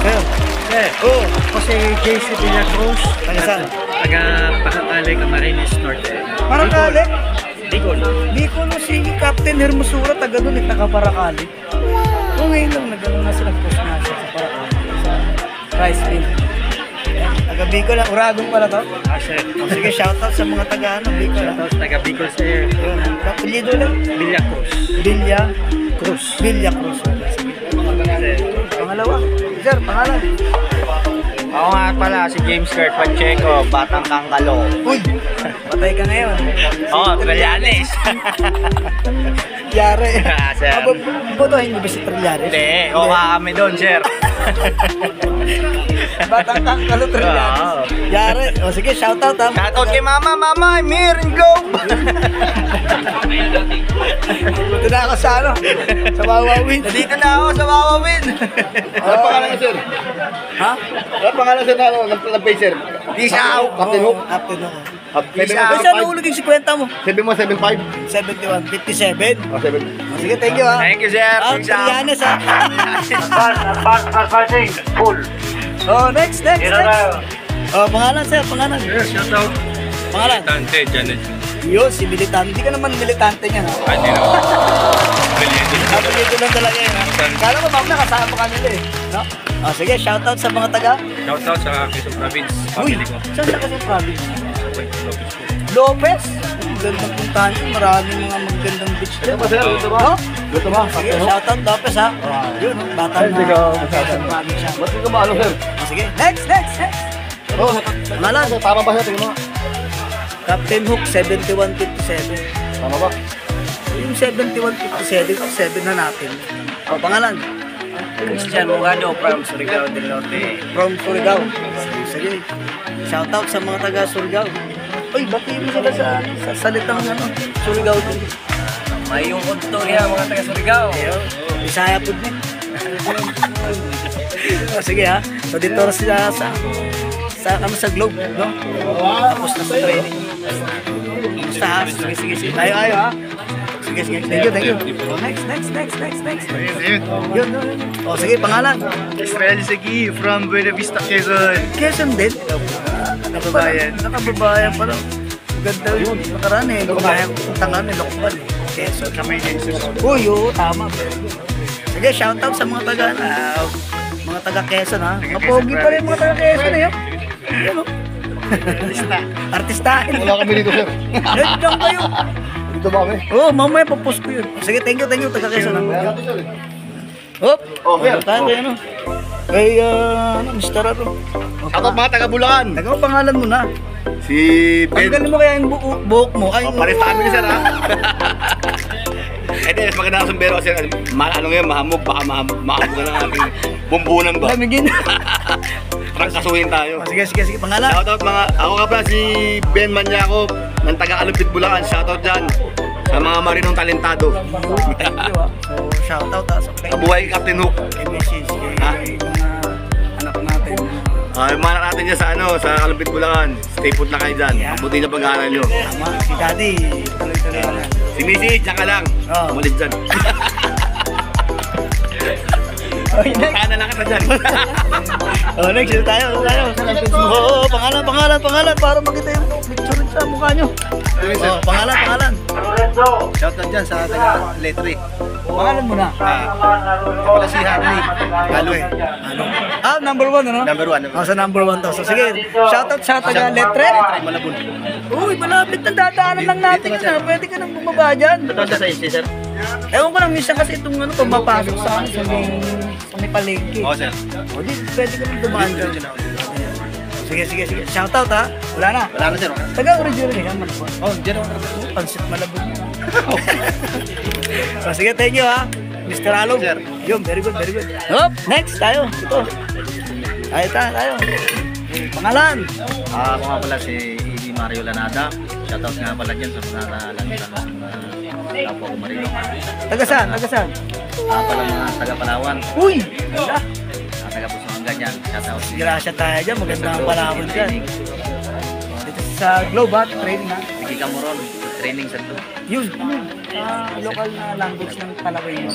Sir. Sir. Oh. Kasi JC Villacruz. Taga saan? Taga Pakakali, Camarines Norte. Parakali? Bicol. Bicol no, si Captain Hermosura, taga doon, taga Parakali. O ngayon lang, nagano'n na sila, post na siya sa Parakali. Sa rice mill. Taga Bicol, Uragon pala to. Sir. O sige, shoutout sa mga taga ano, Bicol. Shoutout taga Bicol, sir. Yun, apelyido lang. Villacruz. Villa Cruz. Villa Cruz. Sige. Sir. Pangalawa. Sir, pangalan. Ako nga pala, si James Kurt Pacheco, Batang Kangkalo. Uy, patay ka ngayon. Oo, Trillanes. Yare. Sir. Botohin niyo ba si Trillanes? Hindi, o kami doon, sir. Batang Kangkalo Trillanes. Oo. Yare. O sige, shoutout ha. Shoutout kay Mama, I'm here and go. Ito na ako sa ano, sa Wawawin. Nandito na ako sa Wawawin. Ano pangalan niya, sir? Ha? Ano pangalan, sir, ng page, sir? Peace out. Captain Hook. Captain ako. Peace Ay, out. saan nahulog yung 50 mo? 7175. 71, 57. Oh, 7. O sige, thank you ha. Thank you, sir. Ah, Peace out. Trillanes ha. Advancing. Full. Oh, next. Oh, pangalan sir, pangalan. Sir, shoutout. Pangalan. Tante, Janet. Yun, si militante. Hindi ka naman militante niya ha. Hindi na. Apelyido lang talaga yun ha. Kala ko mamaya kasama ka nila eh. No? Oh, sige, shoutout sa mga taga. Shoutout sa Quezon Province. Uy, Family ko. saan sa kasi province? Lopez po. Lopez. Ang gandang puntahan yun. Maraming mga magandang beach Ito dyan. ba, sir? Ito ba? No? Ito ba? Sige, shoutout Lopez ha. Yun, batang Ay, sige, oh. batang province siya. Ba't ka maalo, sir? Oh, sige, next. Oh, Pangalan. tama ba siya? Tingnan mo. Captain Hook, 7157. Tama ba? Yung 7157, 7 na natin. O, pangalan? Christian Mugado from Surigao del Norte. From Surigao. Sige. Shoutout sa mga taga Surigao. Uy, batiin mo sila sa salitang ano, Surigao din. May yung kontorya mga taga Surigao. Bisaya po din. Sige ha. So dito sila sa Globe, no? Tapos na sa training. Basta ha. Sige. Tayo ha. Sige. Thank you. Oh, next. Yun. O, sige, pangalan. Israel Segui from Buena Vista, Quezon. Quezon din. Nakababayan pa lang. Ganda yun. Nakaraan eh. Kumaya kung tangan eh. Lokbal eh. Quezon. Uy, tama. Sige, shoutout sa mga taga mga taga Quezon ha. Mapogi pa rin mga taga Quezon eh. Yan o. Artistahin. Wala kami dito, sir. Red lang kayo. Dito ba kami? Oo, mamaya papost ko yun. Sige, thank you, taga Quezon ha. Kaya natin, sir. Hop! Oh, sir. Tayo kayo no. Kay, Mr. Aro. Shoutout mga taga Bulacan. Taga pangalan mo na. Si Ben. Tanggalin mo kaya yung buhok mo. Ay, Pares sa amin, sir, ha? Eh, di, mas maganda ang sumbero kasi ano ngayon, mahamog, baka mahamog ka ng ating bumbunan ba? lamigin. Prangkasuhin tayo. Sige, pangalan. Shoutout ako nga pala si Ben Maniaco ng taga Alumpit Bulacan. Shoutout dyan sa mga marinong talentado. So, shoutout ha. So, kay Kabuhay Captain Hook. Mrs. Ha? Kay mga anak natin. Yung mga anak natin dyan sa sa Alumpit Bulacan. Stay put na kayo dyan. Yeah. Mabuti na pag-aaral nyo. Tama, si Daddy. Tuloy-tuloy na. Si Missy, dyan ka lang. Oo. Umalis dyan. Okay, next. Kaya na lang kita dyan. Next, tayo. Oo, pangalan. Para makita yung picture sa mukha nyo. Pangalan. Shoutout dyan sa taga Letri. Pangalan mo na. Wala si Harley. Galoy. Number 1, ano? Number 1. Sa number 1 to. So, sige, shoutout sa taga Letre. Malabon. Uy, malapit na dadaanan lang natin yun ha. Pwede ka nang bumaba dyan. Ito sa AC, sir. Ewan ko lang, minsan kasi itong ano, pumapasok sa may palengke. Oo, sir. O di, pwede ka nang dumaan dyan. Sige. Shoutout ha. Wala na. Wala na, sir. Taga original yan, Malabon. Oh, dyan ako. Pansit Malabon. So, sige, thank you ha. Mr. Along. Sir. Yun, very good. Hop, next tayo. Ito. Tayo. Pangalan. Ako nga pala si Idi Mario Lanada. Shoutout nga pala dyan sa mga lansan sa mga kapwa ko Marino. Taga saan? Pala mga taga Palawan. Uy! Ganda. Taga Busuanga dyan. Shoutout. Grasya tayo dyan. Maganda ang palakon dyan. Dito sa Globe ha. Training ha. Bigi Camoron. Training sa ito. Yun. Local na language ng Palawan.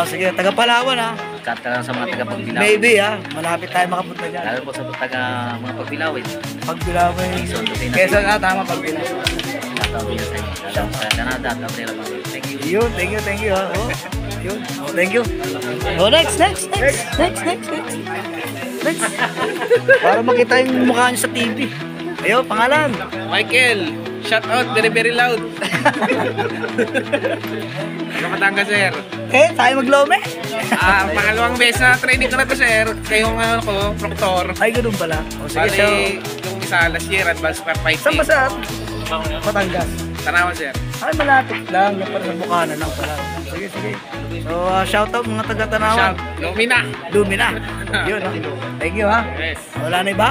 Sige. Taga Palawan ha. chat ka lang sa mga taga-Pagbilawin. Maybe malapit tayo makapunta dyan. Lalo po sa taga mga Pagbilawin. Pagbilawin. Quezon, Luzon, Quezon, tama, Pagbilawin. Shoutout din sa inyo. Shoutout sa Canada at Abrera Mami. Thank you. Yun, thank you. Yun, thank you. Next. Para makita yung mukha niyo sa TV. Ayun, pangalan. Michael, shout out, very very loud. Kapatanga sir. Tayo maglome. Pangalawang beses na training ko na to sir. Kayong proctor. Ay, ganun pala. O, sige, so, Bali, yung isa last year, advanced for saan fighting. ba sa Batangas? Tanawan sir. Ay, malapit lang. Yung para sa Bukana lang pala. Sige. So, shoutout mga taga-Tanawan. Shout, Lumina. Lumina. Yun, Thank you, ha. Yes. Wala na iba?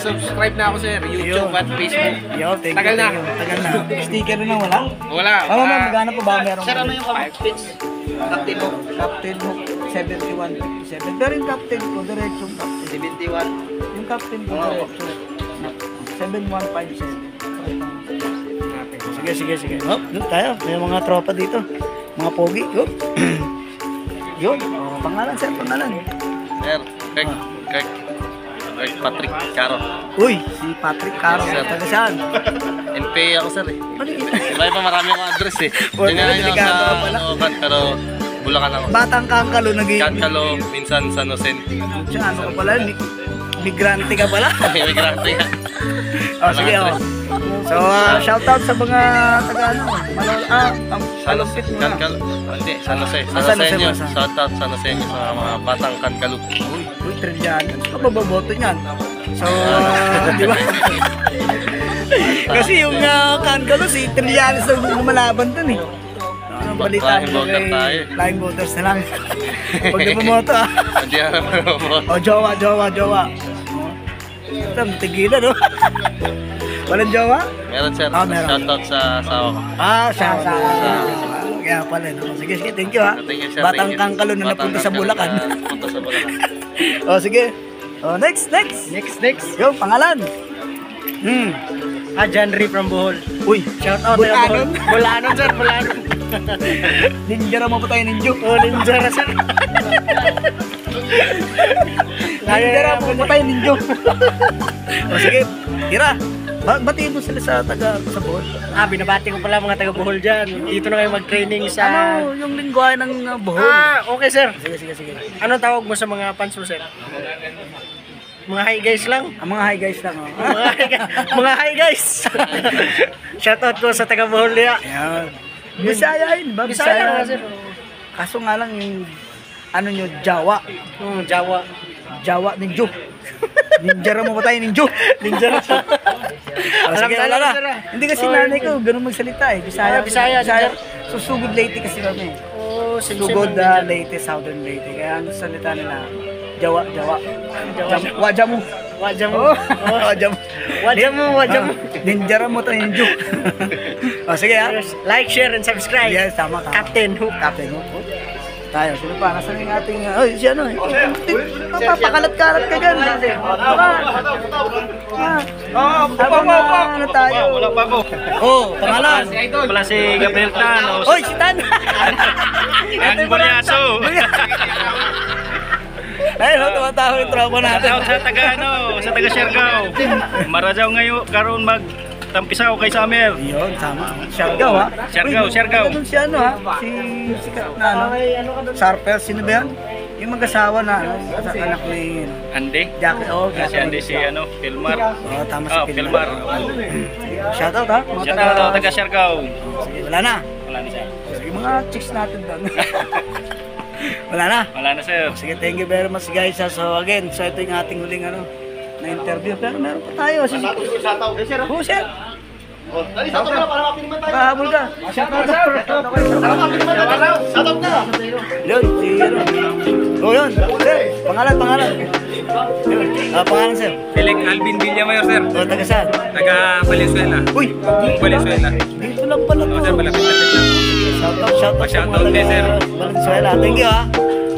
Subscribe na ako sir, YouTube at Facebook. Yo, thank you. Tagal na. Tagal na. Sticker na lang, wala? Wala. Mama, magkano pa ba meron? Sir, ano yung fix? Captain Hook? Captain Hook, 7157. Pero yung Captain ko, diretsong Captain. 71. Yung Captain ko, diretsong 7157. Sige. Hop, doon tayo. May mga tropa dito. Mga pogi. Hop. Yun. Pangalan, sir. Pangalan. Sir, Kirk Patrick Caro. Uy, si Patrick Caro. Sir. Taga saan? NPA ako sir eh. Ano yun? Iba pa marami akong address eh. Wala, Yun nga lang delikado ka pala. Caloocan, pero Bulacan ako. Batang Kangkalo, Kankalo, minsan San Jose. Siya, ano ka pala? Migrante ka pala? Immigrante nga. Sige, So, shoutout sa mga taga Malupit mo na. Hindi, San Jose. San San Jose Jose nyo. ba? Shoutout San Jose nyo sa mga batang Kankalo. Uy, trilyan. Kababoto niyan. So, di ba? Kasi yung Kangkalo, si Trillanes na lumalaban dun eh. Ano balita Flying voter tayo. Flying voters na lang. Huwag na pumoto Hindi naman mo. Jowa. Ito, tigilan no? Walang jowa? Meron sir. Meron. Shoutout sa asawa ko. Siya. Kaya pala no? Sige, thank you Thank you sir. Batang Thank you. Kangkalo na Batang napunta sa Kangkalo Bulacan. na napunta sa Bulacan. Sige. Next. Yung pangalan. Janry from Bohol. Uy, Shout out Bulanon. Bulanon sir, Bulanon. Ninja mo pa tayo ninjo. Ninja na sir. Ninja mo pa tayo ninjo. Sige, tira. Batiin mo sila sa sa Bohol. Binabati ko pala mga taga Bohol dyan. Dito na kayo mag-training sa... Ano yung lingwahe ng Bohol? Okay sir. Sige. Anong tawag mo sa mga fans mo sir? Mga hi guys lang. Ang mga hi guys lang. Mga hi guys. Shoutout ko sa taga Bohol niya. Ayan. Bisaya yun ba? Bisaya sir. Kaso nga lang yung nyo, Jawa. Jawa. Jawa ninjo. Ninja mo pa tayo ninjo. Ninja na siya. Sige, wala na. Hindi kasi nanay ko, ganun magsalita eh. Bisaya. Susugod Leyte kasi kami. Sugod Leyte, Southern Leyte. Kaya ang salita nila, Jawa. Wajamu. Ninja mo tayo ninjo. Sige Like, share, and subscribe. Yes, tama. Captain Hook. Tayo, sino pa? Nasaan yung ating... si ano eh? Papakalat-kalat ka dyan. Ano tayo? Wala pa ako. Pangalan. Wala si Gabriel Tan. Oy, si Tan! Ang Bolyaso. Ayun, tumatawa yung tropa natin. Sa taga Siargao. Marajaw ngayon karon tampisaw kay Samer. Yun, tama. Siargao ha? Siargao. Ganun si ano ha? Si sikat na ano? Sarper, sino ba yan? Yung mag-asawa na anak ni Ande. Jackie. Si Ande si Pilmar. Tama si Pilmar. Shoutout ha? Shoutout taga Siargao. Sige, wala na. Sir. Sige, mga chicks natin doon. Wala na. Sir. Sige, thank you very much guys. So again, ito yung ating huling na interview. Pero meron pa tayo. Sir. Kahabol ka. Yun, yun. Sir, pangalan. Yun. Pangalan, sir. Felix Alvin Villamayor, sir. Taga saan? Taga Valenzuela. Uy, Valenzuela. dito lang pala to. Sir, malapit-lapit lang. Shoutout sa mga din, sir. taga Valenzuela. Thank you ha.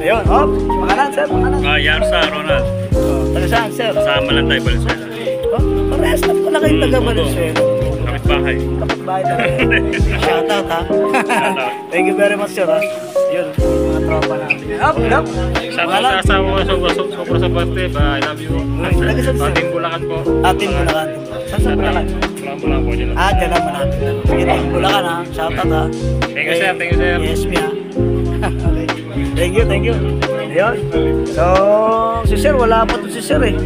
Ayun, pangalan, sir. Yarsa Ronald. Taga saan, sir? Sa Malantay, Valenzuela. Parehas na pala kayong taga Valenzuela. Kapit-bahay. Kapit-bahay talaga. Shoutout ha. Thank you very much sir ha. Yun, mga tropa natin. Up, up. Shout out sa asawa ko, sobra sa birthday. I love you. Ating Bulacan po. Atin Bulacan. Saan sa Bulacan? Bulacan po dyan. Dyan lang malapit. Sige, Team Bulacan ha. Shout out ha. Thank you, sir. Thank you, sir. Yes, ha. Okay. Thank you, thank you. Ayun. So, si Sir, wala pa to si Sir eh.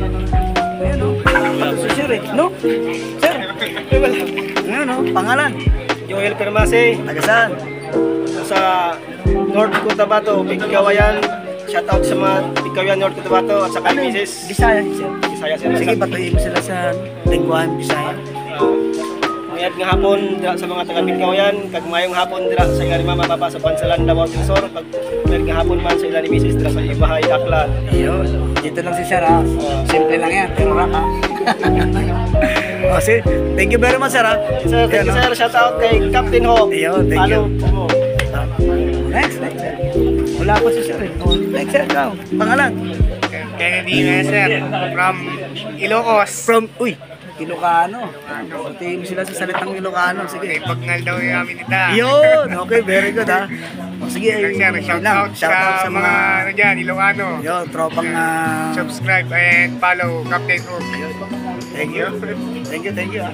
Ayun o. Wala pa si Sir eh. No? Sir. Ayun o. Pangalan. Joel Permase, Taga saan? sa North Cotabato, Bigkawayan. Shout out sa mga Bigkawayan, North Cotabato at sa kay Mrs. Bisaya, Sir. Bisaya sir. Sige, batuhin mo sila sa lingwahan Bisaya. Mayad nga hapon dira sa mga taga Bigkawayan, kag mayong hapon dira sa ila ni Mama Papa sa Bansalan Davao del Sur, pag mayad nga hapon man sa ila ni Mrs. dira sa Ibahay Aklan. Ayun. Dito lang si Sir ha. Simple lang yan. Pero rock ha. Sige. Thank you very much, Sir ha. Sir, thank you sir. Shout out kay Captain Hawk. Ayun, thank you. Ano? Next, sir. Wala pa si Sir eh. Next, sir. Ikaw. Pangalan? Kennedy Meser from Ilocos. From, Ilocano. Pati mo sila sa salitang Ilocano. Sige. Pagngal daw yung amin nita. Yun! Okay, very good ha. Sige, Sir, shout out sa mga ano dyan, Ilocano. Yun, tropang Subscribe and follow Captain Hook. Thank you. Thank you, thank you.